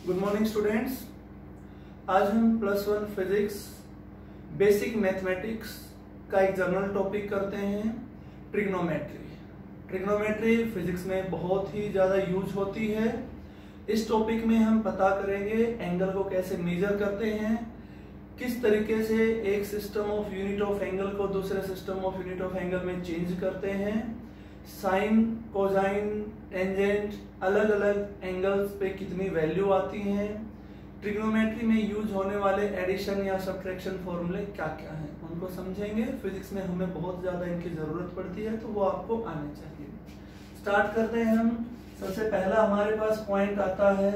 Good morning students. आज हम +1 physics basic mathematics का एक जनरल टॉपिक करते हैं, ट्रिग्नोमेट्री। ट्रिग्नोमेट्री फिजिक्स में बहुत ही ज़्यादा यूज होती है। इस टॉपिक में हम पता करेंगे एंगल को कैसे मेजर करते हैं, किस तरीके से एक system of unit of angle को दूसरे system of unit of angle में चेंज करते हैं, साइन, कोसाइन, टेंजेंट, अलग अलग एंगल्स पे कितनी वैल्यू आती हैं, ट्रिग्नोमेट्री में यूज होने वाले एडिशन या सब्ट्रैक्शन फॉर्मूले क्या क्या हैं, उनको समझेंगे। फिजिक्स में हमें बहुत ज्यादा इनकी जरूरत पड़ती है, तो वो आपको आने चाहिए। स्टार्ट करते हैं हम। सबसे पहला हमारे पास पॉइंट आता है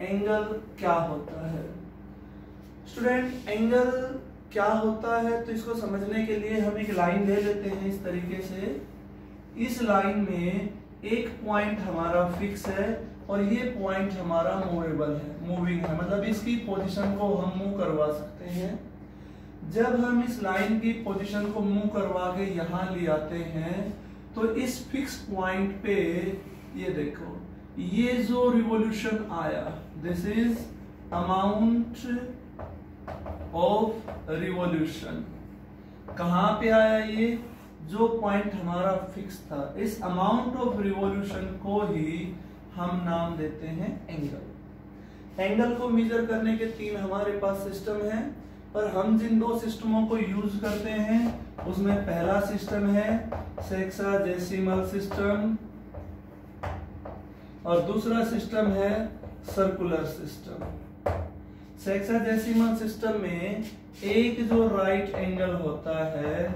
एंगल क्या होता है। स्टूडेंट, एंगल क्या होता है तो इसको समझने के लिए हम एक लाइन ले लेते हैं इस तरीके से। इस लाइन में एक पॉइंट हमारा फिक्स है और ये पॉइंट हमारा मूवेबल है, मूविंग है, मतलब इसकी पोजीशन को हम मूव करवा सकते हैं। जब हम इस लाइन की पोजीशन को मूव करवा के यहाँ ले आते हैं तो इस फिक्स पॉइंट पे ये देखो, ये जो रिवॉल्यूशन आया, this is amount of revolution. कहाँ पे आया ये? जो पॉइंट हमारा फिक्स था, इस अमाउंट ऑफ रिवॉल्यूशन को ही हम नाम देते हैं एंगल। एंगल को मेजर करने के 3 हमारे पास सिस्टम हैं, पर हम जिन 2 सिस्टमों को यूज करते हैं उसमें पहला सिस्टम है सेक्साडेसिमल सिस्टम और दूसरा सिस्टम है सर्कुलर सिस्टम। सेक्साडेसिमल सिस्टम में एक जो राइट एंगल होता है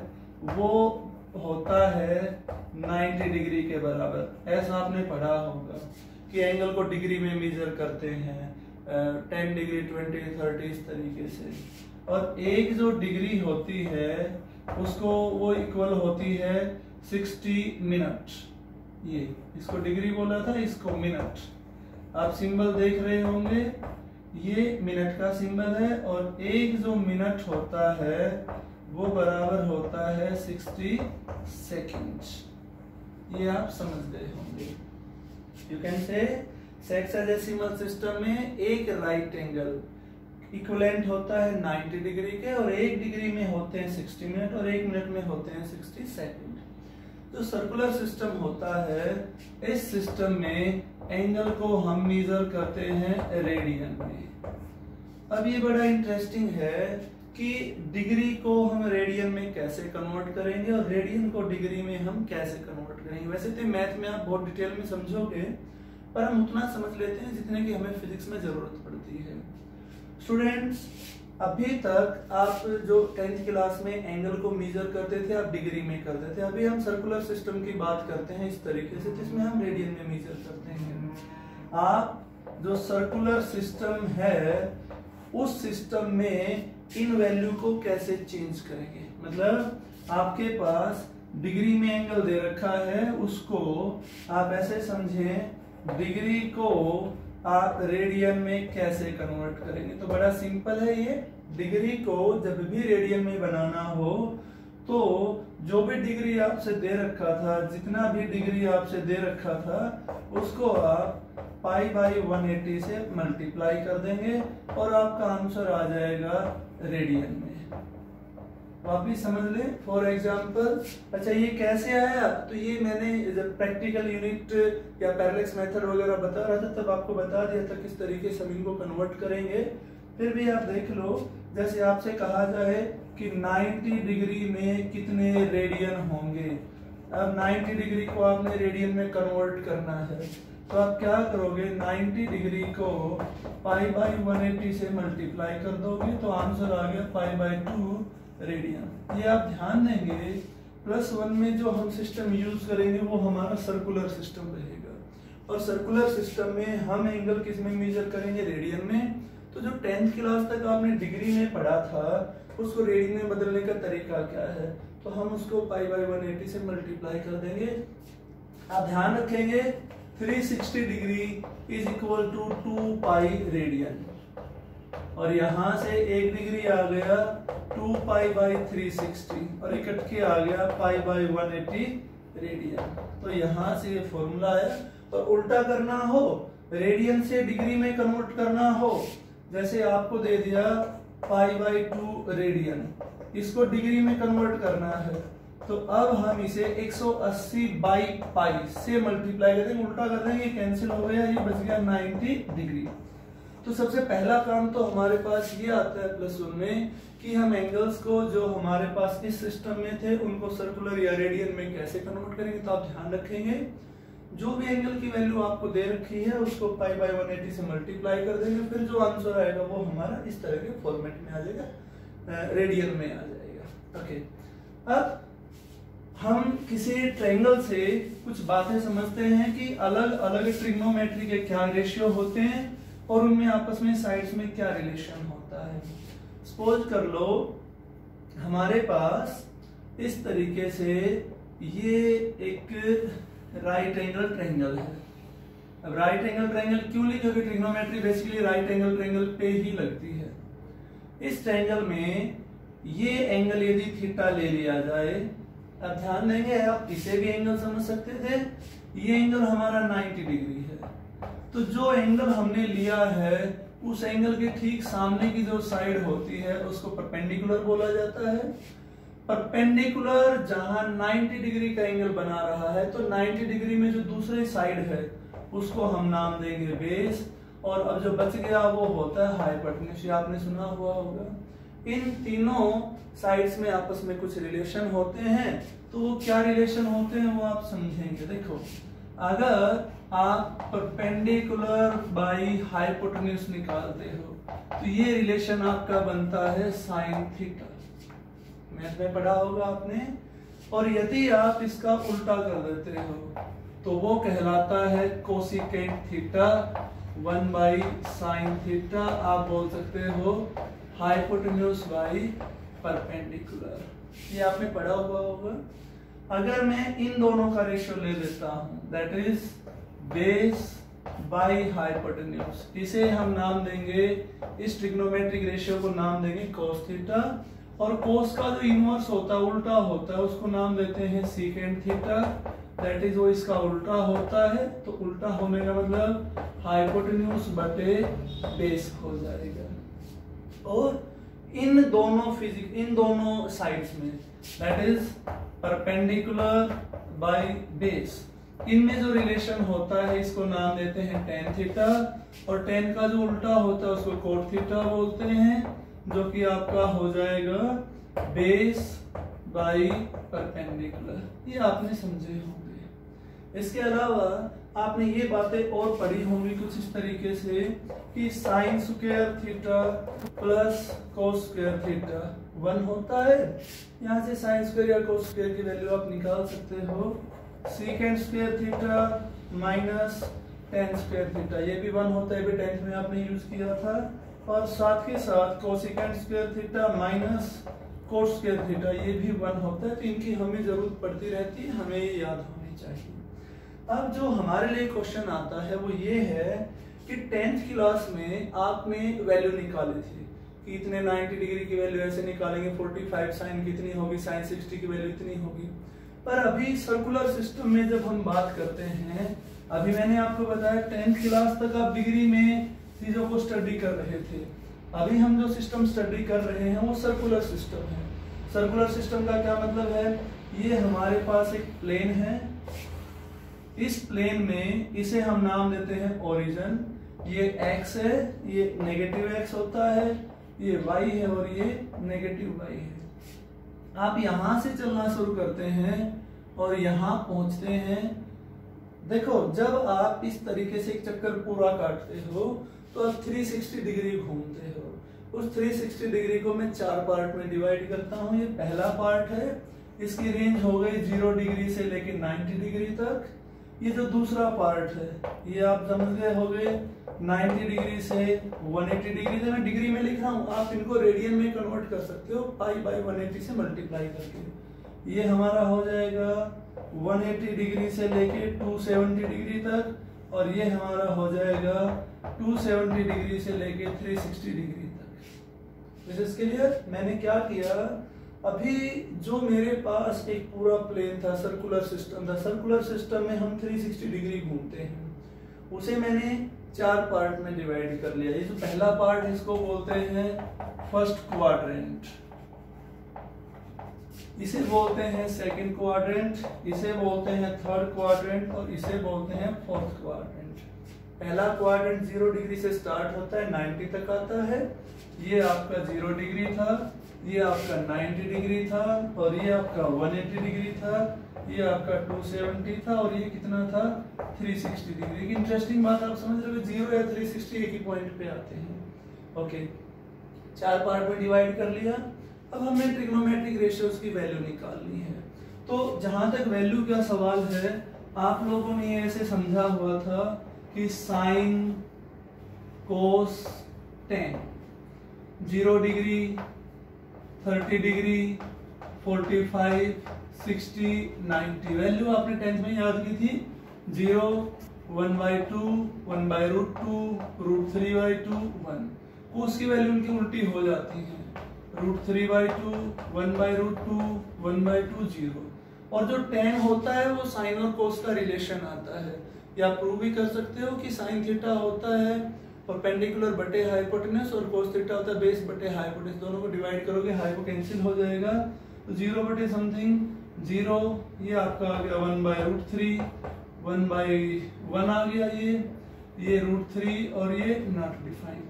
वो होता है 90 डिग्री के बराबर। ऐसा आपने पढ़ा होगा कि एंगल को डिग्री में मेजर करते हैं, 10 डिग्री, 20, 30 इस तरीके से। और एक जो डिग्री होती है उसको वो इक्वल होती है 60 मिनट। ये इसको डिग्री बोला था, इसको मिनट। आप सिंबल देख रहे होंगे, ये मिनट का सिंबल है और एक जो मिनट होता है वो बराबर होता है 60 सेकेंड। ये आप समझ गए होंगे। You can say sexagesimal system में एक राइट एंगल इक्विवेलेंट होता है 90 डिग्री के, और 1 डिग्री में होते हैं 60 मिनट और 1 मिनट में होते हैं 60 सेकेंड। जो सर्कुलर सिस्टम होता है, इस सिस्टम में एंगल को हम मेजर करते हैं रेडियन में। अब ये बड़ा इंटरेस्टिंग है कि डिग्री को हम रेडियन में कैसे कन्वर्ट करेंगे और रेडियन को डिग्री में हम कैसे कन्वर्ट करेंगे। वैसे तो मैथ में आप बहुत डिटेल में समझोगे, पर हम उतना समझ लेते हैं जितने की हमें फिजिक्स में जरूरत पड़ती है। स्टूडेंट्स, अभी तक आप जो 10th क्लास में एंगल को मेजर करते थे आप डिग्री में करते थे। अभी हम सर्कुलर सिस्टम की बात करते हैं इस तरीके से, जिसमें हम रेडियन में मेजर करते हैं। आप जो सर्कुलर सिस्टम है उस सिस्टम में इन वैल्यू को कैसे चेंज करेंगे। मतलब आपके पास डिग्री में एंगल दे रखा है, उसको आप ऐसे समझें, डिग्री को आप रेडियन में कैसे कन्वर्ट करेंगे। तो बड़ा सिंपल है ये। डिग्री को जब भी रेडियन में बनाना हो तो जो भी डिग्री आपसे दे रखा था, जितना भी डिग्री आपसे दे रखा था, उसको आप π/180 से मल्टीप्लाई कर देंगे और आपका आंसर आ जाएगा रेडियन में। वापिस समझ ले। फॉर एग्जांपल, अच्छा ये कैसे आया? तो ये मैंने जब प्रैक्टिकल यूनिट या पैरेलक्स मेथड वगैरह बता रहा था तब आपको बता दिया था किस तरीके से हम इनको कन्वर्ट करेंगे। फिर भी आप देख लो, जैसे आपसे कहा जाए कि 90 डिग्री में कितने रेडियन होंगे। अब 90 डिग्री को आपने रेडियन में कन्वर्ट करना है, तो आप क्या करोगे, 90 डिग्री को π/180 से मल्टीप्लाई कर दोगे तो आंसर आ गया π/2 रेडियन। ये आप ध्यान देंगे, +1 में जो हम सिस्टम यूज करेंगे वो हमारा सर्कुलर सिस्टम रहेगा, और सर्कुलर सिस्टम में हम एंगल किस में मेजर करेंगे? रेडियन में। तो जो 10th क्लास तक आपने डिग्री में पढ़ा था उसको रेडियन में बदलने का तरीका क्या है? तो हम उसको π/180 से मल्टीप्लाई कर देंगे। आप ध्यान रखेंगे 360 degree is equal to 2π radian, और यहां से 1 डिग्री आ गया 2π/360 और इकट्ठे आ गया π/180 रेडियन। तो यहां से ये फॉर्मूला है और उल्टा करना हो, रेडियन से डिग्री में कन्वर्ट करना हो, जैसे आपको दे दिया π/2 रेडियन, इसको डिग्री में कन्वर्ट करना है, तो अब हम इसे 180/π से मल्टीप्लाई कर देंगे, उल्टा कर देंगे, कैंसिल हो गया, ये बच गया 90 डिग्री। तो सबसे पहला काम तो हमारे पास ये आता है +1 में कि हम एंगल्स को जो हमारे पास इस सिस्टम में थे उनको सर्कुलर या रेडियन में कैसे कन्वर्ट करेंगे। तो आप ध्यान रखेंगे जो भी एंगल की वैल्यू आपको दे रखी है उसको π/180 से मल्टीप्लाई कर देंगे, फिर जो आंसर आएगा वो हमारा इस तरह के फॉर्मेट में आ जाएगा, रेडियन में आ जाएगा। ओके, अब हम किसी ट्रायंगल से कुछ बातें समझते हैं कि अलग अलग ट्रिग्नोमेट्री के क्या रेशियो होते हैं और उनमें आपस में साइड्स में क्या रिलेशन होता है। सपोज कर लो हमारे पास इस तरीके से ये एक राइट एंगल ट्रायंगल है। अब राइट एंगल ट्रायंगल क्यों ली, क्योंकि trigonometry basically right angle triangle पे ही लगती है। इस ट्रायंगल में ये एंगल यदि थीटा ले लिया जाए, अब ध्यान देंगे आप इसे भी एंगल समझ सकते थे, ये एंगल हमारा 90 डिग्री है, तो जो एंगल हमने लिया है उस एंगल के ठीक सामने की जो साइड होती है उसको परपेंडिकुलर बोला जाता है। परपेंडिकुलर जहां 90 डिग्री का एंगल बना रहा है, तो 90 डिग्री में जो दूसरी साइड है उसको हम नाम देंगे बेस, और अब जो बच गया वो होता है हाइपोटेन्यूज, आपने सुना हुआ होगा। इन तीनों साइड्स में आपस में कुछ रिलेशन होते हैं, तो वो क्या रिलेशन होते हैं वो आप समझेंगे। देखो, अगर आप परपेंडिकुलर बाय हाइपोटेन्यूज निकालते हो तो ये रिलेशन आपका बनता है साइन थीटा, मैथ में पढ़ा होगा आपने। और यदि आप इसका उल्टा कर देते हो तो वो कहलाता है कोसिकेंट थीटा 1/sin थीटा। आप बोल सकते हो हाइपोटेन्यूज बाय परपेंडिकुलर, ये आपने पढ़ा हुआ होगा। अगर मैं इन दोनों का रेशियो ले लेता हूं, that is base by hypotenuse, इसे हम नाम देंगे, इस ट्रिग्नोमेट्रिक रेशियो को नाम देंगे cos थीटा, और cos का जो इनवर्स होता है, उल्टा होता है, उसको नाम देते हैं सीकेंट थीटा, दैट इज वो इसका उल्टा होता है। तो उल्टा होने का मतलब हाइपोटेन्यूज बटे बेस हो जाएगा। और इन दोनों साइड्स में, that is perpendicular by base, इनमें जो रिलेशन होता है इसको नाम देते हैं tan थीटा, और tan का जो उल्टा होता है उसको cot थीटा बोलते हैं, जो कि आपका हो जाएगा बेस बाय परपेंडिकुलर। ये आपने समझे होंगे। इसके अलावा आपने ये बातें और पढ़ी होंगी कुछ इस तरीके से कि sine square theta plus cos square theta 1 होता है। यहाँ से साइन स्क्वायर या कोस स्क्वायर की वैल्यू आप निकाल सकते हो, secant square theta minus ten square theta, ये भी 1 होता है, भी 10th में आपने यूज किया था। और साथ के साथ cosecant square theta minus cot square theta, ये भी 1 होता है। तो इनकी हमें जरूरत पड़ती रहती है, हमें ये याद होनी चाहिए। अब जो हमारे लिए क्वेश्चन आता है वो ये है कि 10th क्लास में आपने वैल्यू निकाली थी कि इतने 90 डिग्री की वैल्यू ऐसे निकालेंगे, 45 साइन कितनी होगी, साइन 60 की वैल्यू इतनी होगी। पर अभी सर्कुलर सिस्टम में जब हम बात करते हैं, अभी मैंने आपको बताया 10th क्लास तक आप डिग्री में चीजों को स्टडी कर रहे थे। अभी हम जो सिस्टम स्टडी कर रहे हैं वो सर्कुलर सिस्टम है। सर्कुलर सिस्टम का क्या मतलब है, ये हमारे पास एक प्लेन है, इस प्लेन में इसे हम नाम देते हैं ओरिजिन, ये x है, ये नेगेटिव x होता है, ये y है और ये नेगेटिव y है। आप यहां से चलना शुरू करते हैं और यहां पहुंचते हैं। देखो, जब आप इस तरीके से एक चक्कर पूरा काटते हो तो आप 360 डिग्री घूमते हो। उस 360 डिग्री को मैं 4 पार्ट में डिवाइड करता हूं। ये पहला पार्ट है, इसकी रेंज हो गई 0 डिग्री से लेकर 90 डिग्री तक। ये जो दूसरा पार्ट है ये आप समझ गए हो गए 90 डिग्री से 180 डिग्री से। मैं डिग्री में लिख रहा हूँ, आप इनको रेडियन में कन्वर्ट कर सकते हो π/180 से मल्टीप्लाई करके। ये हमारा हो जाएगा 180 डिग्री से लेके 270 डिग्री तक, और ये हमारा हो जाएगा 270 डिग्री से लेके 360 डिग्री तक। This is clear. मैंने क्या किया, अभी जो मेरे पास एक पूरा प्लेन था, सर्कुलर सिस्टम था, सर्कुलर सिस्टम में हम 360 डिग्री घूमते हैं। उसे मैंने 4 पार्ट में डिवाइड कर लिया। ये जो पहला पार्ट है इसको बोलते हैं फर्स्ट क्वाड्रेंट, इसे बोलते हैं सेकंड क्वाड्रेंट, इसे बोलते हैं थर्ड क्वाड्रेंट और इसे बोलते हैं फोर्थ क्वाड्रेंट। पहला क्वाड्रेंट 0 डिग्री से स्टार्ट होता है 90 तक आता है। ये आपका 0 डिग्री था, ये आपका 90 डिग्री था और ये आपका 180 डिग्री था, ये आपका 270 था और ये कितना था 360 डिग्री। की इंटरेस्टिंग बात आप समझ रहे हो, 0 या 360 एक ही पॉइंट पे आते हैं। ओके, 4 पार्ट में डिवाइड कर लिया। अब हमें ट्रिग्नोमेट्रिक रेशियोज की वैल्यू निकालनी है। तो जहां तक वैल्यू का सवाल है, आप लोगों ने ऐसे समझा हुआ था कि sine cos ten 0 degree 30 degree 45 60 90 value आपने 10th में याद की थी। 0 1/2 1/√2 √3/2 1 कोस की वैल्यू उनकी उल्टी हो जाती है। √3/2 1/√2 1/2 0। और जो tan होता है वो साइन और कोस का रिलेशन आता है, या प्रूव भी कर सकते हो कि साइन थीटा होता है परपेंडिकुलर बटे हाइपोटेनस और कोस थीटा होता है बेस बटे हाइपोटेनस। दोनों को डिवाइड करोगे हाइपो कैंसिल हो जाएगा, तो 0 बटे समथिंग 0, ये आपका आ गया 1/√3 1/1 आ गया, ये √3 और ये नॉट डिफाइंड।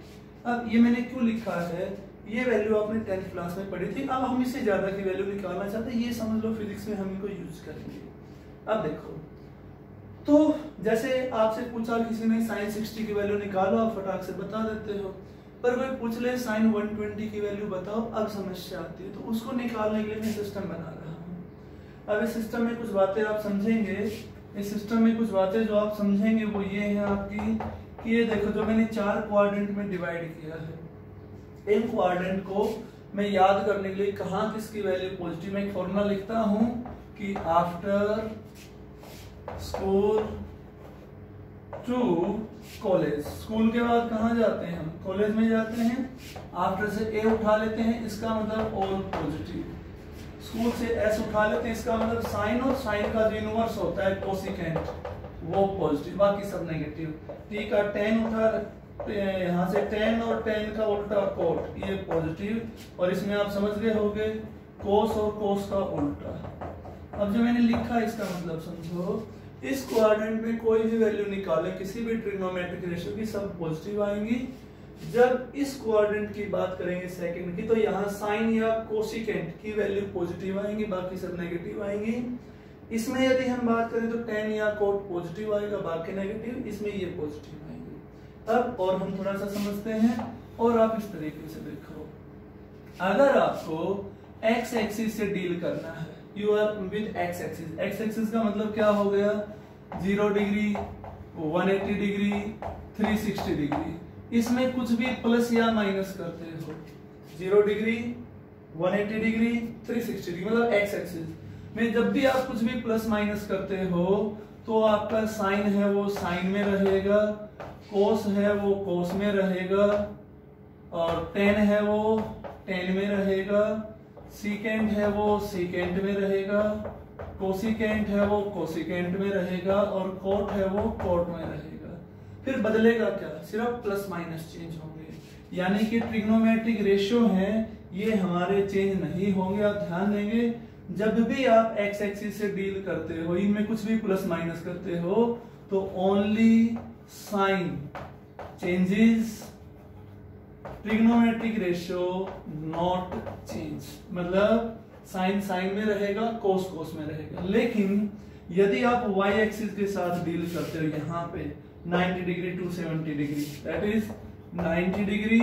अब ये मैंने क्यों लिखा है, ये वैल्यू आपने 10th क्लास में पढ़ी थी। अब हम इससे ज्यादा की वैल्यू निकालना चाहते हैं, ये समझ लो फिजिक्स में हम इनको यूज करेंगे। अब देखो, तो जैसे आपसे पूछा किसी ने साइन 60 की वैल्यू निकालो, आप फटाक से बता देते हो। पर कोई पूछ ले साइन 120 की वैल्यू बताओ, अब समस्या आती है। तो उसको निकालने के लिए मैं सिस्टम बना रहा हूँ। अब इस सिस्टम में कुछ बातें आप समझेंगे, इस सिस्टम में कुछ बातें जो आप समझेंगे वो ये है आपकी कि ये देखो, जो मैंने 4 क्वाड्रेंट में डिवाइड किया है, इन क्वाड्रेंट को मैं याद करने के लिए कहाँ किसकी वैल्यू पॉजिटिव, में एक फॉर्मूला लिखता हूं कि after school to college, school के बाद कहाँ जाते हैं हम, कॉलेज में जाते हैं। आफ्टर से ए उठा लेते हैं, इसका मतलब ऑल पॉजिटिव। स्कूल से एस उठा लेते हैं, इसका मतलब साइन, और साइन का जो इनवर्स होता है कोसिकेंट वो पॉजिटिव, बाकी सब नेगेटिव। टी का tan उठा, यहाँ से tan और tan का उल्टा कोट, ये पॉजिटिव, और इसमें आप समझ गए होंगे कोस और कोस का उल्टा। अब जो मैंने लिखा इसका मतलब समझो, इस क्वाड्रेंट में कोई भी वैल्यू निकाले किसी भी ट्रिग्नोमेट्रिक रेशियो की, सब पॉजिटिव आएंगी। जब इस क्वाड्रेंट की बात करेंगे सेकंड की, तो यहाँ साइन या कोसिकेंट की वैल्यू पॉजिटिव आएंगी, बाकी सब नेगेटिव आएंगी। इसमें यदि हम बात करें तो tan या कोट पॉजिटिव आएगा, बाकी नेगेटिव, इसमें ये पॉजिटिव आएंगे। अब और हम थोड़ा सा समझते हैं, और आप इस तरीके से देखो, अगर आपको x एक्सिस से डील करना है, you are with x axis, x axis का मतलब क्या हो गया, 0 डिग्री 180 डिग्री 360 डिग्री, इसमें कुछ भी प्लस या माइनस करते हो, 0 डिग्री 180 डिग्री 360 डिग्री मतलब x एक्सिस में जब भी आप कुछ भी प्लस माइनस करते हो तो आपका साइन है वो साइन में रहेगा, कोस है वो कोस में रहेगा, और टेन है वो टेन में रहेगा, सीकेंट है वो सीकेंट में रहेगा, कोसिकेंट है वो कोसिकेंट में रहेगा, और कोट है वो कोट में रहेगा। फिर बदलेगा क्या, सिर्फ प्लस माइनस चेंज होंगे, यानी कि ट्रिग्नोमेट्रिक रेशियो है ये हमारे चेंज नहीं होंगे। आप ध्यान देंगे, जब भी आप एक्स एक्सिस से डील करते हो, इनमें कुछ भी प्लस माइनस करते हो, तो only sine changes, trigonometric ratio not change, मतलब साइन साइन में रहेगा, कोस कोस में रहेगा। लेकिन यदि आप y एक्सिस के साथ डील करते हो, यहाँ पे 90 degree 270 degree, that is 90 degree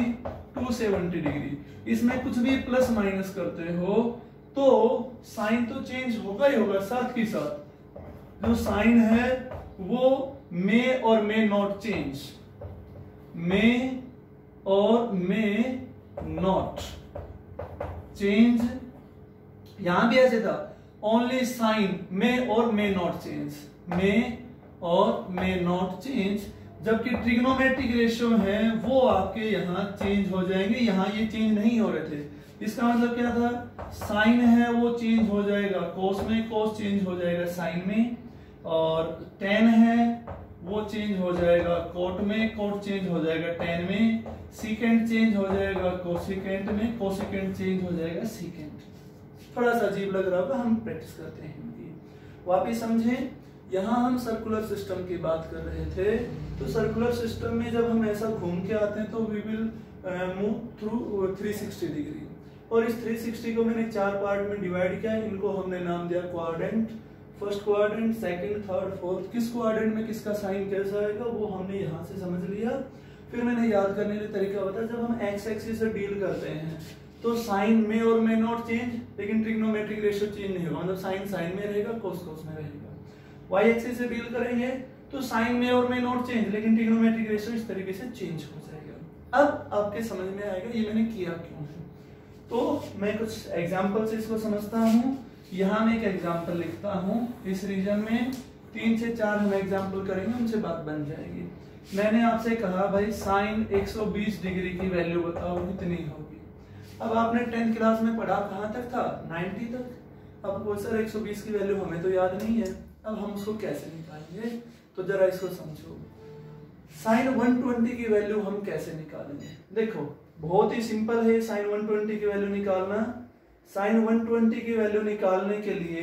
270 degree, इसमें कुछ भी प्लस माइनस करते हो तो साइन तो चेंज होगा ही होगा, साथ के साथ जो साइन है वो मे और मे नॉट चेंज, मे और मे नॉट चेंज, यहां भी ऐसे था, ओनली साइन मे और मे नॉट चेंज, मे और मे नॉट चेंज, जबकि ट्रिग्नोमेट्रिक रेशियो है वो आपके यहाँ चेंज हो जाएंगे, यहाँ ये चेंज नहीं हो रहे थे। इसका मतलब क्या था, साइन है वो चेंज हो जाएगा कोस में, कोस चेंज हो जाएगा साइन में, और टेन है वो चेंज हो जाएगा कोट में, कोट चेंज हो जाएगा टेन में, सीकेंट चेंज हो जाएगा कोसिकेंट में, कोसिकेंट चेंज हो जाएगा सीकेंट। थोड़ा सा अजीब लग रहा होगा, हम प्रैक्टिस करते हैं इनकी। वापिस समझें, यहाँ हम सर्कुलर सिस्टम की बात कर रहे थे, तो सर्कुलर सिस्टम में जब हम ऐसा घूम के आते हैं तो we will move through 360 degree, और इस 360 को मैंने 4 पार्ट में डिवाइड किया। इनको हमने नाम दिया quadrant, first quadrant, second, third, fourth. किस क्वाड्रेंट में किसका साइन कैसा आएगा वो हमने यहाँ से समझ लिया। फिर मैंने याद करने का तरीका बताया, जब हम एक्स एक्सिस से डील करते हैं तो साइन में और में नॉट चेंज, लेकिन ट्रिग्नोमेट्रिक रेशियो चेंज नहीं होगा, मतलब साइन साइन में रहेगा, कोस कोस में रहेगा। वाई एक्सिस से डील करेंगे तो साइन में और में नॉट चेंज, लेकिन ट्रिग्नोमेट्रिक रेशियो इस तरीके से चेंज हो जाएगा। अब आपके समझ में आएगा ये मैंने किया क्यों है। तो मैं कुछ एग्जाम्पल से इसको समझता हूँ। यहाँ मैं एक एग्जाम्पल लिखता हूँ, इस रीजन में 3 से 4 हम एग्जाम्पल करेंगे, उनसे बात बन जाएगी। मैंने आपसे कहा भाई साइन 120 डिग्री की वैल्यू बताओ कितनी होगी। अब आपने 10th क्लास में पढ़ा कहाँ तक था, 90 तक। अब वो सर 120 की वैल्यू हमें तो याद नहीं है, अब हम उसको कैसे निकालेंगे, तो जरा इसको समझो। साइन 120 की वैल्यू हम कैसे निकालेंगे, देखो बहुत ही सिंपल है साइन 120 की वैल्यू निकालना। साइन 120 की वैल्यू निकालने के लिए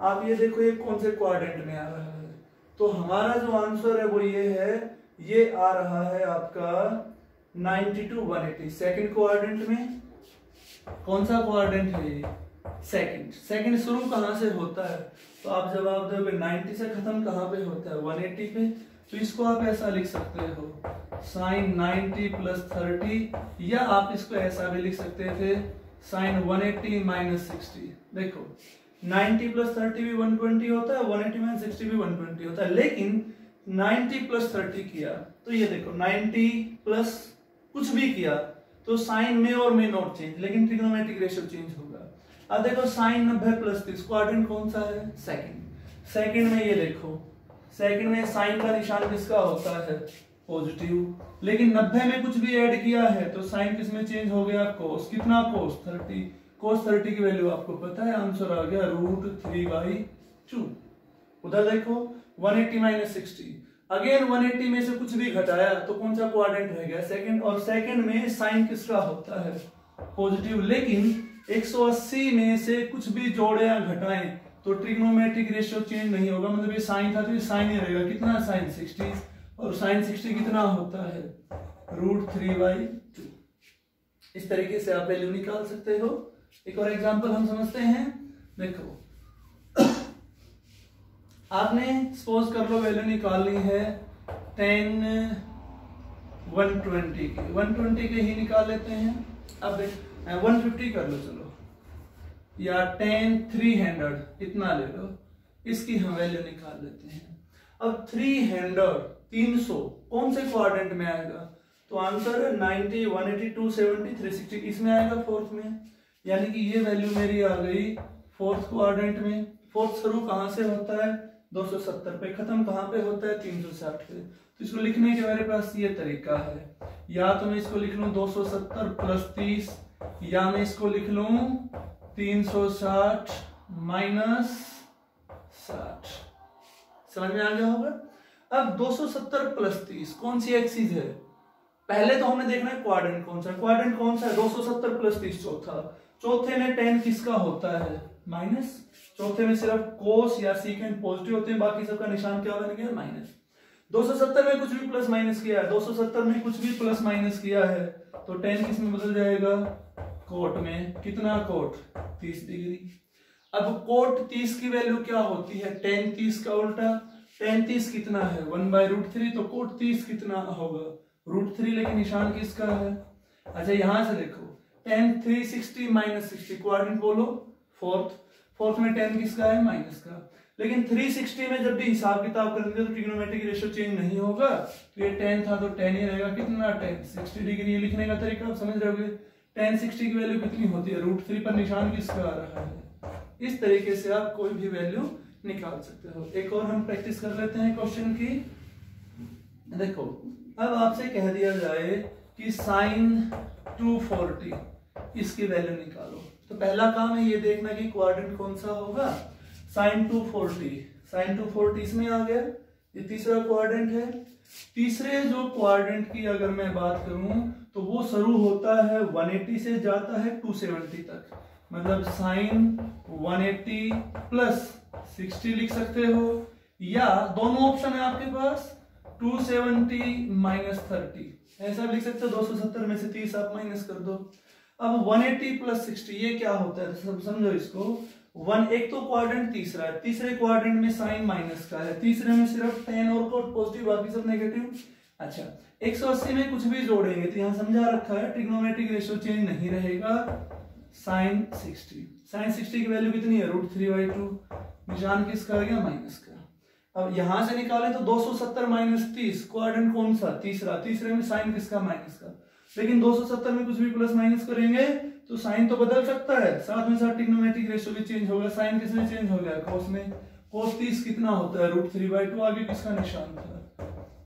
आप ये देखो ये कौन से क्वाड्रेंट में आ रहा है, तो हमारा जो आंसर है वो ये है, ये आ रहा है आपका 90 to 180 सेकंड क्वाड्रेंट में। कौन सा क्वाड्रेंट है ये, सेकंड। सेकंड शुरू कहां से होता है, तो आप जवाब दोगे 90 से खत्म कहां पे होता है, 180 पे। तो इसको आप ऐसा लिख सकते हो साइन 90 प्लस 30, या आप इसको ऐसा भी लिख सकते थे साइन 180 माइनस 60। देखो 90 प्लस 30 भी 120 होता है, 180 माइनस 60 भी 120 होता है, लेकिन 90 प्लस 30 किया तो ये देखो 90 प्लस कुछ भी किया तो साइन में और में नॉट चेंज, लेकिन ट्रिग्नोमेट्रिक रेशियो चेंज होगा। अब देखो साइन 90 प्लस 30, क्वाड्रेंट कौन सा है, सेकंड। सेकंड में ये देखो, सेकंड में साइन का निशान किसका होता है, पॉजिटिव, लेकिन 90 में कुछ भी ऐड किया है तो साइन किस में चेंज हो गया, कोस। कितना, कोस 30। कोस 30 की वैल्यू आपको पता है, आंसर आ गया √3/2। उधर देखो 180 माइनस 60, अगेन 180 में से कुछ भी घटाया तो कौन सा क्वाड्रेंट रह गया, सेकंड। और सेकंड में साइन किसका होता है, पॉजिटिव, लेकिन 180 में से कुछ भी जोड़े या घटाएं तो ट्रिग्नोमेट्रिक रेशियो चेंज नहीं होगा, मतलब ये साइन था तो ये साइन ही रहेगा। कितना, साइन 60, और साइन 60 कितना होता है, √3/2। इस तरीके से आप वैल्यू निकाल सकते हो। एक और एग्जांपल हम समझते हैं, देखो आपने सपोज कर लो वैल्यू निकालनी है 10 120 की, 120 के ही निकाल लेते हैं। अब 150 कर लो चलो, या 10 300 इतना ले लो, इसकी हम वैल्यू निकाल लेते हैं। अब 300 कौन से क्वाड्रेंट में आएगा, तो आंसर है 90 180 270 360, इसमें आएगा फोर्थ में, यानी कि ये वैल्यू मेरी आ गई फोर्थ क्वाड्रेंट में। फोर्थ शुरू कहां से होता है, 270 पे, खत्म कहां पे होता है, 360 पे। तो इसको लिखने के मेरे पास ये तरीका है, या तो मैं इसको लिख लूं 270 प्लस 30, या मैं इसको लिख लूं 360 माइनस 60। समझ में आ गया होगा। अब 270 प्लस 30 कौन सी एक्सिस है, पहले तो हमें देखना है क्वाड्रेंट कौन सा है। क्वाड्रेंट कौन सा है, 270 प्लस 30 चौथा। चौथे में 10 किसका होता है, माइनस। चौथे में सिर्फ कोस या सीकेंट पॉजिटिव होते हैं, बाकी सबका निशान क्या बन गया, माइनस। 270 में कुछ भी प्लस माइनस किया है, 270 में कुछ भी प्लस माइनस किया है तो 10 किस में बदल जाएगा, कोट में। कितना कोट, 30 डिग्री। अब कोट 30 की वैल्यू क्या होती है, 10 30 का उल्टा। 10 30 कितना है, 1/√3, तो कोट 30 कितना होगा, √3, लेकिन निशान किसका है। अच्छा यहां से देखो 10 360 माइनस 60, क्वाड्रेंट बोलो फोर्थ। फोर्थ में 10 किसका है, माइनस का। लेकिन 360 में जब भी हिसाब किताब करेंगे तो ट्रिग्नोमेट्रिक रेशियो चेंज नहीं होगा, तो ये 10 था तो 10 ही रहेगा। कितना, 10 60 डिग्री। लिखने का तरीका आप समझ रहोगे, 10 60 की वैल्यू कितनी होती है, √3 पर निशान किसका आ रहा है। इस तरीके से आप कोई भी वैल्यू निकाल सकते हो। एक और हम प्रैक्टिस कर लेते हैं क्वेश्चन की। देखो अब आपसे कह दिया जाए कि साइन 240 इसकी वैल्यू निकालो, तो पहला काम है ये देखना कि क्वाड्रेंट कौन सा होगा, साइन 240। साइन 240 इसमें आ गया, ये तीसरा क्वाड्रेंट है। तीसरे जो क्वाड्रेंट की अगर मैं बात करूं तो वो शुरू होता है 180 से जाता है 270 तक, मतलब साइन 180 प्लस 60 लिख सकते हो, या दोनों ऑप्शन है आपके पास 270 माइनस 30 ऐसा लिख सकते हो। 270 में से 30 आप माइनस कर दो। अब 180 प्लस 60 ये क्या होता है, सब समझो इसको। एक तो क्वाड्रेंट तीसरा है, तीसरे क्वाड्रेंट में साइन माइनस का है, तीसरे में सिर्फ tan और cot पॉजिटिव, बाकी सब नेगेटिव। अच्छा 180 में कुछ भी जोड़ेंगे तो यहाँ समझा रखा है ट्रिग्नोमेट्रिक रेशियो चेंज नहीं रहेगा। साइन 60 की वैल्यू कितनी है, √3/2, निशान किसका आ गया, माइनस का। अब यहां से निकाले तो 270 माइनस 30, क्वाड्रेंट कौन सा, तीसरा, तीसरे में साइन किसका, माइनस का। लेकिन 270 में कुछ भी प्लस माइनस करेंगे तो साइन तो बदल सकता है, साथ में साथ ट्रिग्नोमेट्रिक रेशियो भी चेंज होगा। साइन किसमें चेंज हो गया, कोस में। कोस 30 कितना होता है, √3/2, आगे किसका निशान था।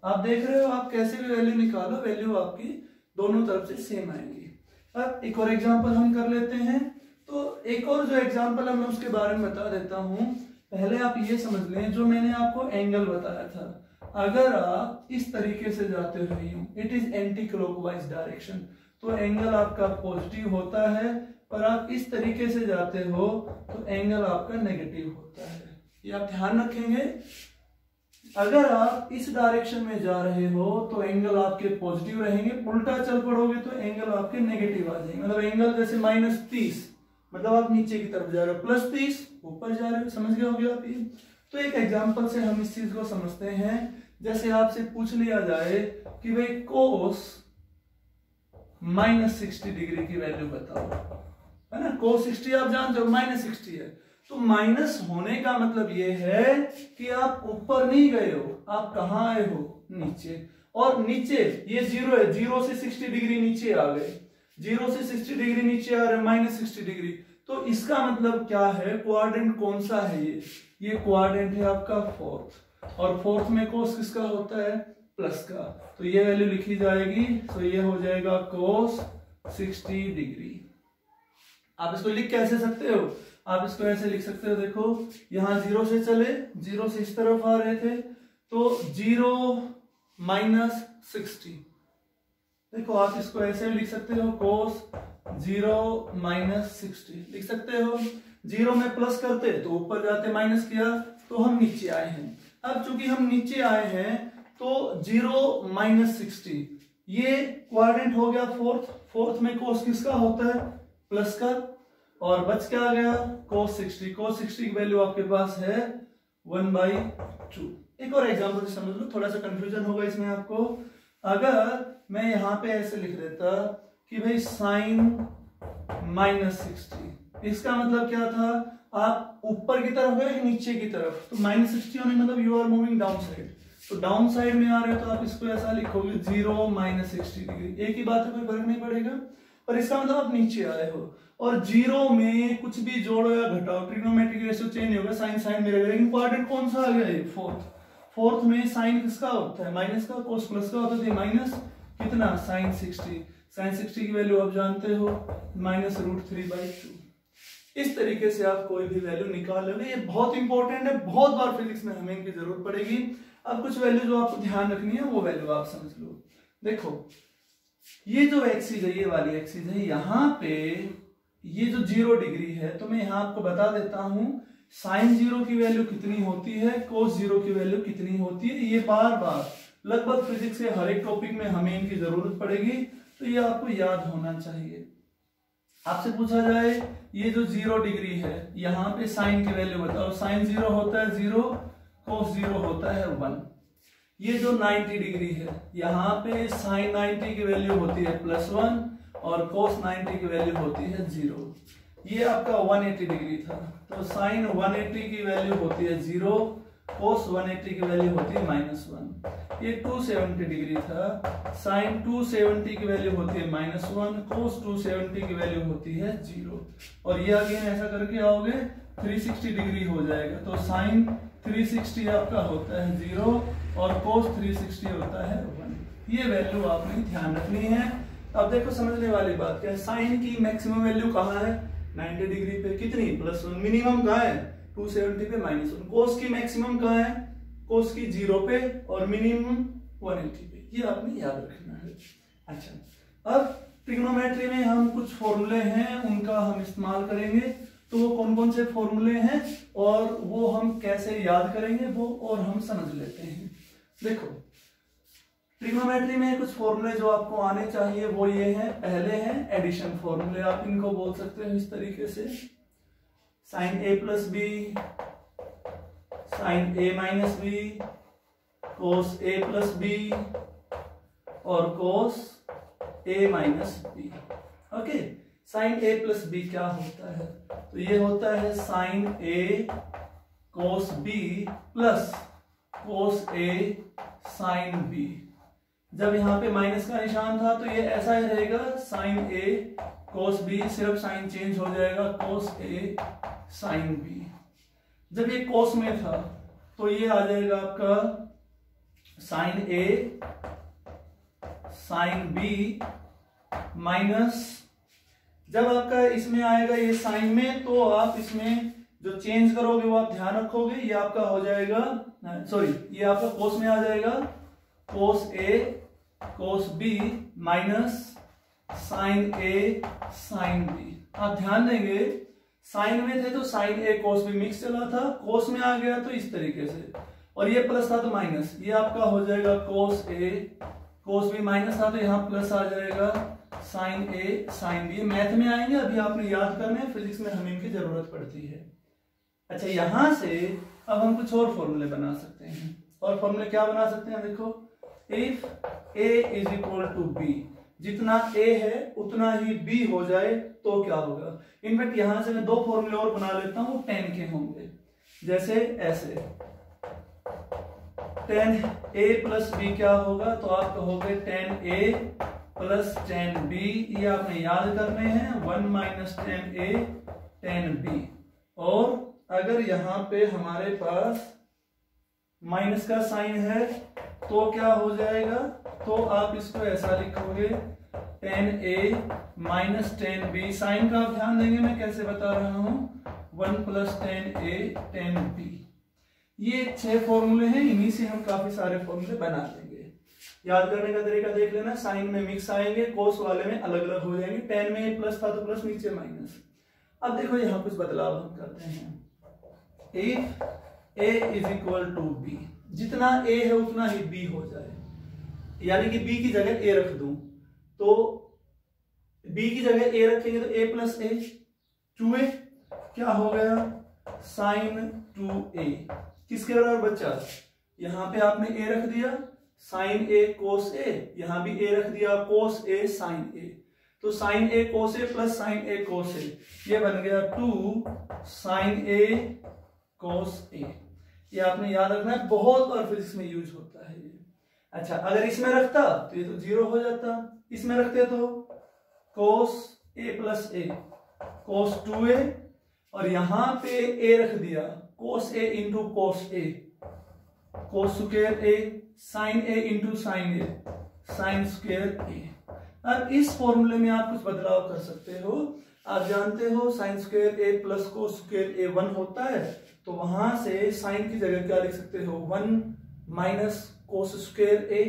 आप देख रहे हो, आप कैसे भी वैल्यू निकालो, वैल्यू आपकी दोनों तरफ से सेम आएगी। अब एक और एग्जांपल हम कर लेते हैं। तो एक और जो एग्जांपल है मैं उसके बारे में बता देता हूं। पहले आप ये समझ लें, जो मैंने आपको एंगल बताया था, अगर आप इस तरीके से जाते हो, it is anti clockwise direction, तो एंगल आपका पॉजिटिव होता है, पर आप इस तरीके से जाते हो तो एंगल आपका नेगेटिव होता है। ये आप ध्यान रखेंगे। अगर आप इस डायरेक्शन में जा रहे हो तो एंगल आपके पॉजिटिव रहेंगे, उल्टा चल पड़ोगे तो एंगल आपके नेगेटिव आ जाएंगे। मतलब एंगल जैसे -30, मतलब आप नीचे की तरफ जा रहे हो, +30 ऊपर जा रहे हो। समझ गए होगे आप ये। तो एक एग्जांपल से हम इस चीज को समझते हैं। जैसे आपसे पूछ लिया जाए कि भाई कोस -60 डिग्री की वैल्यू बताओ, है ना। कोस 60 आप जानते हो, -60 है, तो माइनस होने का मतलब ये है कि आप ऊपर नहीं गए हो, आप कहां आए हो, नीचे। और नीचे ये 0 है, 0 से 60 डिग्री नीचे आ गए, 0 से 60 डिग्री नीचे आ रहे, -60 डिग्री। तो इसका मतलब क्या है, क्वाड्रेंट कौन सा है ये क्वाड्रेंट है आपका फोर्थ, और फोर्थ में कोस किसका होता है, प्लस का। तो ये वैल्यू लिखी जाएगी, तो ये हो जाएगा कोस 60 डिग्री। आप इसको लिख कैसे सकते हो, आप इसको ऐसे लिख सकते हो, देखो यहां 0 से चले, 0 से इस तरफ आ रहे थे, तो 0 माइनस 60, देखो आप इसको ऐसे भी लिख सकते हो, कोस 0 माइनस 60 लिख सकते हो। 0 में प्लस करते तो ऊपर जाते, माइनस किया तो हम नीचे आए हैं। अब चूंकि हम नीचे आए हैं तो 0 माइनस 60 ये क्वाड्रेंट हो गया फोर्थ। फोर्थ में कोस किसका होता है, प्लस का, और बच क्या आ गया, कोस 60। कोस 60 की वैल्यू आपके पास है 1/2। एक और एग्जांपल समझ लो, थोड़ा सा कंफ्यूजन होगा इसमें आपको। अगर मैं यहां पे ऐसे लिख देता कि भाई साइन -60, इसका मतलब क्या था, आप ऊपर की तरफ गए नीचे की तरफ, तो -60 होने मतलब you are moving down side, तो डाउन साइड में आ रहे हो तो आप इसको ऐसा लिखोगे 0 माइनस 60 डिग्री। एक ही बात है, कोई फर्क नहीं पड़ेगा, पर इसका मतलब आप नीचे आए हो। और 0 में कुछ भी जोड़ो या घटाओ, ट्रिग्नोमेट्रिक रेशियो चेंज नहीं होगा, साइन साइन में रहेगा। लेकिन क्वाड्रेंट कौन सा आ गया, ये फोर्थ। फोर्थ में साइन किसका होता है, माइनस का, कोस प्लस का होता है, माइनस कितना, साइन 60। साइन 60 की वैल्यू आप जानते हो, -√3/2। इस तरीके से आप कोई भी वैल्यू निकाल लोगे। ये बहुत इंपॉर्टेंट है, बहुत बार फिजिक्स में हमें इनकी जरूरत पड़ेगी। अब कुछ वैल्यू जो आपको ध्यान रखनी है वो वैल्यू आप समझ लो। देखो ये जो एक्सिस है, ये वाली एक्सिस है, यहाँ पे ये जो 0 डिग्री है, तो मैं यहाँ आपको बता देता हूं साइन 0 की वैल्यू कितनी होती है, कोस 0 की वैल्यू कितनी होती है। ये बार बार लगभग फिजिक्स के हर एक टॉपिक में हमें इनकी जरूरत पड़ेगी, तो ये आपको याद होना चाहिए। आपसे पूछा जाए ये जो 0 डिग्री है, यहाँ पे साइन की वैल्यू बताओ, साइन 0 होता है 0, कोस 0 होता है 1। ये जो 90 डिग्री है, यहाँ पे साइन 90 की वैल्यू होती है +1 और कोस 90 की वैल्यू होती है 0। ये आपका 180 डिग्री था, तो साइन 180 की वैल्यू होती है 0, कोस 180 की वैल्यू होती है -1। ये 270 डिग्री था, साइन 270 की वैल्यू होती है -1, कोस 270 की वैल्यू होती है 0। और ये अगेन ऐसा करके आओगे 360 डिग्री हो जाएगा, तो साइन 360 आपका होता है 0 और कोस 360 होता है 1। ये वैल्यू आपने ध्यान रखनी है। अब देखो समझने वाली बात क्या है, साइन की मैक्सिमम वैल्यू कहाँ है, 90 डिग्री पे, कितनी, +1। मिनिमम कहाँ है, 270 पे -1। कोस की मैक्सिमम कहाँ है, कोस की 0 पे और मिनिमम 180 पे, ये आपने याद रखना है। अच्छा, अब ट्रिग्नोमेट्री में हम कुछ फॉर्मूले हैं उनका हम इस्तेमाल करेंगे, तो वो कौन कौन से फॉर्मूले हैं और वो हम कैसे याद करेंगे वो और हम समझ लेते हैं। देखो, ट्रिग्नोमेट्री में कुछ फॉर्मूले जो आपको आने चाहिए वो ये हैं। पहले हैं एडिशन फॉर्मूले, आप इनको बोल सकते हो इस तरीके से, साइन ए प्लस बी, साइन ए माइनस बी, कोस ए प्लस बी और कोस ए माइनस बी। ओके, साइन ए प्लस बी क्या होता है? तो ये होता है साइन ए कोस बी प्लस कोस ए साइन बी। जब यहाँ पे माइनस का निशान था तो ये ऐसा ही रहेगा, साइन ए कोस बी, सिर्फ साइन चेंज हो जाएगा, कोस ए साइन बी। जब ये कोस में था तो ये आ जाएगा आपका साइन ए साइन बी माइनस, जब आपका इसमें आएगा ये साइन में तो आप इसमें जो चेंज करोगे वो आप ध्यान रखोगे, ये आपका हो जाएगा, सॉरी ये आपका कोस में आ जाएगा कोस ए कोस बी माइनस साइन ए साइन बी। आप ध्यान देंगे साइन में थे तो साइन ए कोस बी मिक्स चला था, कोस में आ गया तो इस तरीके से, और ये प्लस था तो माइनस, ये आपका हो जाएगा कोस ए कोस बी, माइनस था तो यहाँ प्लस आ जाएगा साइन ए साइन बी। मैथ में आएंगे, अभी आपने याद करना है, फिजिक्स में हमें इनकी जरूरत पड़ती है। अच्छा, यहां से अब हम कुछ और फॉर्मूले बना सकते हैं, और फॉर्मूले क्या बना सकते हैं? देखो, if a is equal to b, जितना a है उतना ही b हो जाए तो क्या होगा? इनफैक्ट यहां से मैं दो फॉर्मूले और बना लेता हूं, 10 के होंगे, जैसे ऐसे 10a प्लस बी क्या होगा? तो आप कहोगे 10a प्लस 10b, ये आपने याद करने हैं, 1 माइनस 10a 10b। और अगर यहाँ पे हमारे पास माइनस का साइन है तो क्या हो जाएगा? तो आप इसको ऐसा लिखोगे 10a माइनस 10b। साइन का आप ध्यान देंगे, मैं कैसे बता रहा हूं, 1 प्लस 10a 10b। ये 6 फॉर्मूले हैं, इन्हीं से हम काफी सारे फॉर्मूले बना देंगे। याद करने का तरीका देख लेना, साइन में मिक्स आएंगे, कोस वाले में अलग अलग हो जाएंगे, 10 में प्लस था तो प्लस, नीचे माइनस। अब देखो यहाँ कुछ बदलाव हम करते हैं। If a is equal to b, जितना a है उतना ही b हो जाए, यानी कि b की जगह a रख दूं, तो b की जगह a रखेंगे तो a प्लस a 2a क्या हो गया? Sign 2a। किसके बराबर बच्चा? यहां पे आपने a रख दिया साइन a कोस a, यहां भी a रख दिया कोस a साइन a, तो sine a cos a plus sine a cos a, ये बन गया 2 साइन a कोस a। ये आपने याद रखना है, बहुत बार फिजिक्स में यूज होता है ये। अच्छा, अगर इसमें रखता तो ये तो 0 हो जाता, इसमें रखते तो cos a plus a cos 2a, और यहां पे a रख दिया cos a into cos a, cos square a, sine a into sine a, sine square a। अब इस फॉर्मूले में आप कुछ बदलाव कर सकते हो। आप जानते हो sign square a plus cos square a 1 होता है, तो वहां से साइन की जगह क्या लिख सकते हो? 1 माइनस कोस स्क्वायर a,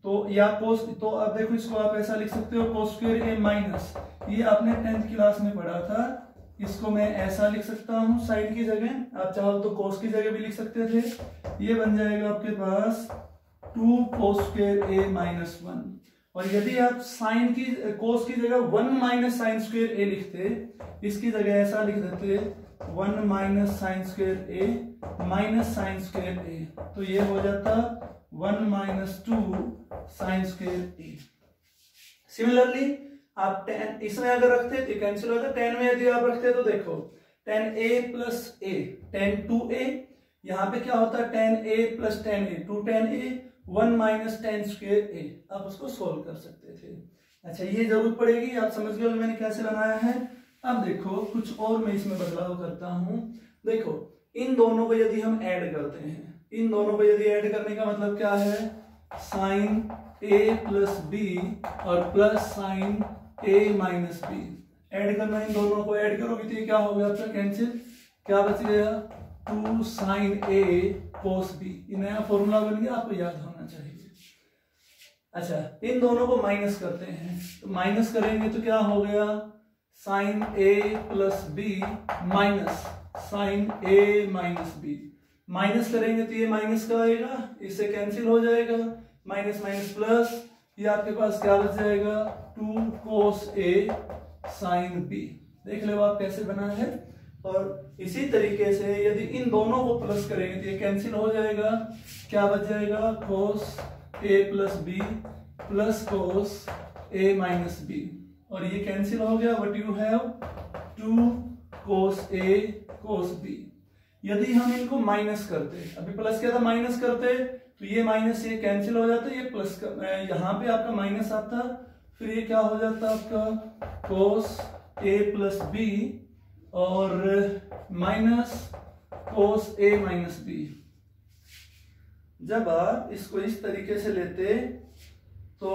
तो या कोस, तो अब देखो इसको आप ऐसा लिख सकते हो कोस स्क्वायर a माइनस, ये आपने 10th क्लास में पढ़ा था, इसको मैं ऐसा लिख सकता हूं साइन की जगह, आप चाहो तो कोस की जगह भी लिख सकते थे, ये बन जाएगा आपके पास 2 कोस स्क्वायर a माइनस 1। और यदि आप साइन की कोस की जगह 1 माइनस साइन स्क्वायर a लिखते, इसकी जगह ऐसा लिख देते 1 minus sign square a minus sign square a, तो ये हो जाता 1 minus 2 sign square a। Similarly आप 10 इसमें अगर रखते तो कैंसिल होता, 10 में यदि आप रखते तो देखो 10a प्लस a 10 2a, यहाँ पे क्या होता है 10a plus 10a 2 10a 1 minus 10 square a, आप उसको सोल्व कर सकते थे। अच्छा, ये जरूरत पड़ेगी, आप समझ गए मैंने कैसे बनाया है। अब देखो कुछ और मैं इसमें बदलाव करता हूं। देखो, इन दोनों को यदि हम ऐड करते हैं, इन दोनों को यदि ऐड करने का मतलब क्या है? साइन a प्लस बी और plus sine a minus b, add करना, इन दोनों को ऐड करोगे तो क्या हो गया आपका? कैंसिल, क्या बच गया? 2 साइन a कोस बी। ये नया फॉर्मूला बन गया, आपको याद होना चाहिए। अच्छा, इन दोनों को माइनस करते हैं, तो माइनस करेंगे तो क्या हो गया, साइन ए प्लस बी माइनस साइन ए माइनस बी। माइनस करेंगे तो ये माइनस का आएगा, इससे कैंसिल हो जाएगा, माइनस माइनस प्लस, ये आपके पास क्या बच जाएगा, 2 cos ए साइन बी। देख लो आप कैसे बना है। और इसी तरीके से यदि इन दोनों को प्लस करेंगे तो ये कैंसिल हो जाएगा, क्या बच जाएगा, cos a plus b plus cos a minus b, और ये कैंसिल हो गया, but you have 2 cos a cos b. यदि हम इनको माइनस करते, अभी प्लस किया था, माइनस करते तो ये माइनस ये कैंसिल हो जाता, ये प्लस यहाँ पे आपका माइनस आता, फिर ये क्या हो जाता आपका cos ए प्लस बी और minus cos a minus B. जब आप इसको इस तरीके से लेते तो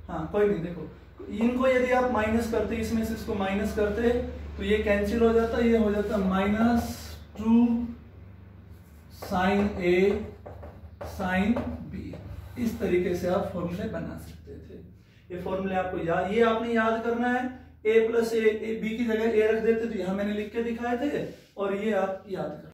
हाँ कोई नहीं, देखो इनको यदि आप माइनस करते, इसमें से इसको माइनस करते तो ये कैंसिल हो जाता, ये हो जाता -2 साइन ए साइन बी। इस तरीके से आप फॉर्मूले बना सकते थे। ये फॉर्मूले आपको याद, ये आपने याद करना है। ए प्लस ए, बी की जगह ए रख देते तो यहां मैंने लिख के दिखाए थे, और ये आप याद कर